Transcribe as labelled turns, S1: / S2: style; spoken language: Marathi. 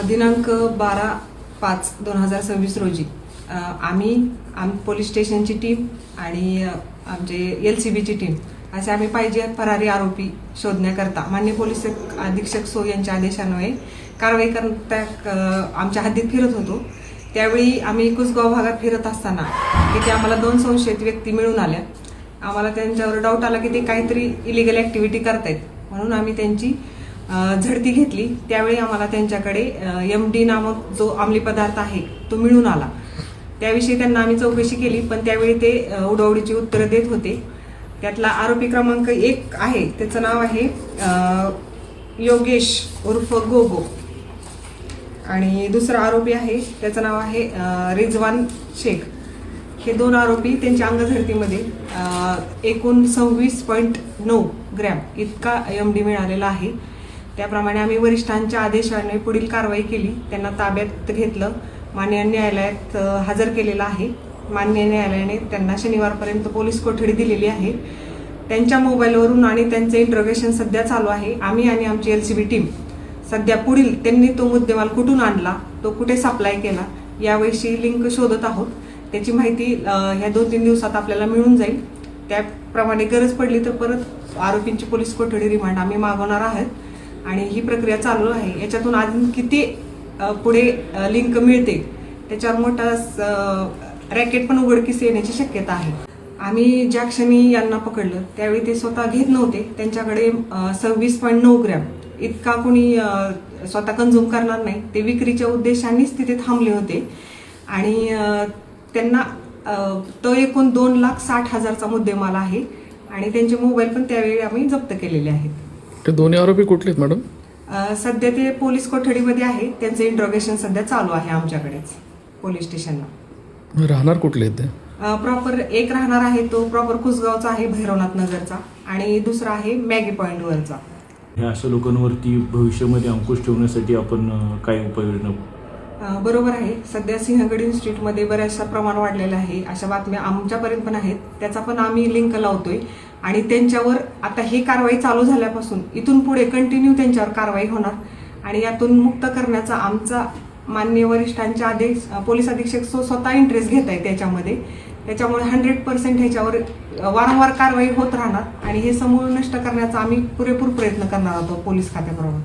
S1: दिनांक 12/5/2026 रोजी आम्ही पोलीस स्टेशनची टीम आणि आमचे LCBची टीम असे आम्ही पाहिजे फरारी आरोपी शोधण्याकरता मान्य पोलीस अधीक्षक सो यांच्या आदेशान्वये कारवाई करता आमच्या हद्दीत फिरत होतो. त्यावेळी आम्ही कुसगाव भागात फिरत असताना तिथे आम्हाला 2 संशयित व्यक्ती मिळून आल्या. आम्हाला त्यांच्यावर डाऊट आला की ते काहीतरी इलिगल ॲक्टिव्हिटी करतायत, म्हणून आम्ही त्यांची झडती घेतली. त्यावेळी आम्हाला त्यांच्याकडे MD नामक जो अंमली पदार्थ आहे तो मिळून आला. त्याविषयी त्यांना आम्ही चौकशी केली, पण त्यावेळी ते उडवडीची उत्तरं देत होते. त्यातला आरोपी क्रमांक 1 आहे, त्याचं नाव आहे योगेश उर्फ गोगो, आणि दुसरा आरोपी आहे त्याचं नाव आहे रिजवान शेख. हे 2 आरोपी त्यांच्या अंगझडतीमध्ये एकूण 26.9 ग्रॅम इतका MD मिळालेला आहे. त्याप्रमाणे आम्ही वरिष्ठांच्या आदेशाने पुढील कारवाई केली. त्यांना ताब्यात घेतलं, मान्य न्यायालयात हजर केलेला आहे. मान्य न्यायालयाने त्यांना शनिवारपर्यंत पोलीस कोठडी दिलेली आहे. त्यांच्या मोबाईलवरून आणि त्यांचं इंट्रोगेशन सध्या चालू आहे. आम्ही आणि आमची LCB टीम सध्या पुढील त्यांनी तो मुद्देमाल कुठून आणला, तो कुठे सप्लाय केला याविषयी लिंक शोधत आहोत. त्याची माहिती ह्या 2-3 दिवसात आपल्याला मिळून जाईल. त्याप्रमाणे गरज पडली तर परत आरोपींची पोलीस कोठडी रिमांड आम्ही मागवणार आहोत, आणि ही प्रक्रिया चालू आहे. याच्यातून अजून किती पुढे लिंक मिळते त्याच्यावर मोठा रॅकेट पण उघडकीस येण्याची शक्यता आहे. आम्ही ज्या क्षणी यांना पकडलं त्यावेळी ते स्वतः घेत नव्हते. त्यांच्याकडे 26.9 ग्रॅम इतका कोणी स्वतः कंझ्युम करणार नाही. ते विक्रीच्या उद्देशानेच तिथे थांबले होते, आणि त्यांना तो एकूण 2,60,000चा मुद्देमाल आहे, आणि त्यांचे मोबाईल पण त्यावेळी आम्ही जप्त केलेले आहेत.
S2: ते दोन्ही आरोपी कुठले आहेत मॅडम?
S1: सध्या ते पोलीस कोठडीमध्ये आहे. त्यांचं इंट्रोगेशन सध्या चालू आहे आमच्याकडेच पोलीस स्टेशनला.
S2: राहणार कुठले आहेत ते?
S1: प्रॉपर एक राहणार आहे तो प्रॉपर कुसगावचा आहे, भैरवनाथ नगरचा, आणि दुसरा आहे मॅगी पॉइंटवरचा.
S3: ह्या अशा लोकांवरती भविष्यामध्ये अंकुश ठेवण्यासाठी आपण काय उपाययोजना?
S1: बरोबर आहे. सध्या सिंहगड स्ट्रीटमध्ये बऱ्याचशा प्रमाण वाढलेलं आहे, अशा बातम्या आमच्यापर्यंत पण आहेत. त्याचा पण आम्ही लिंक लावतोय, आणि त्यांच्यावर आता ही कारवाई चालू झाल्यापासून इथून पुढे कंटिन्यू त्यांच्यावर कारवाई होणार, आणि यातून मुक्त करण्याचा आमचा मान्य वरिष्ठांच्या पोलीस अधीक्षक स्वतः इंटरेस्ट घेत आहे त्याच्यामध्ये. त्याच्यामुळे 100% ह्याच्यावर वारंवार कारवाई होत राहणार, आणि हे समूळ नष्ट करण्याचा आम्ही पुरेपूर प्रयत्न करणार आहोत पोलीस खात्याबरोबर.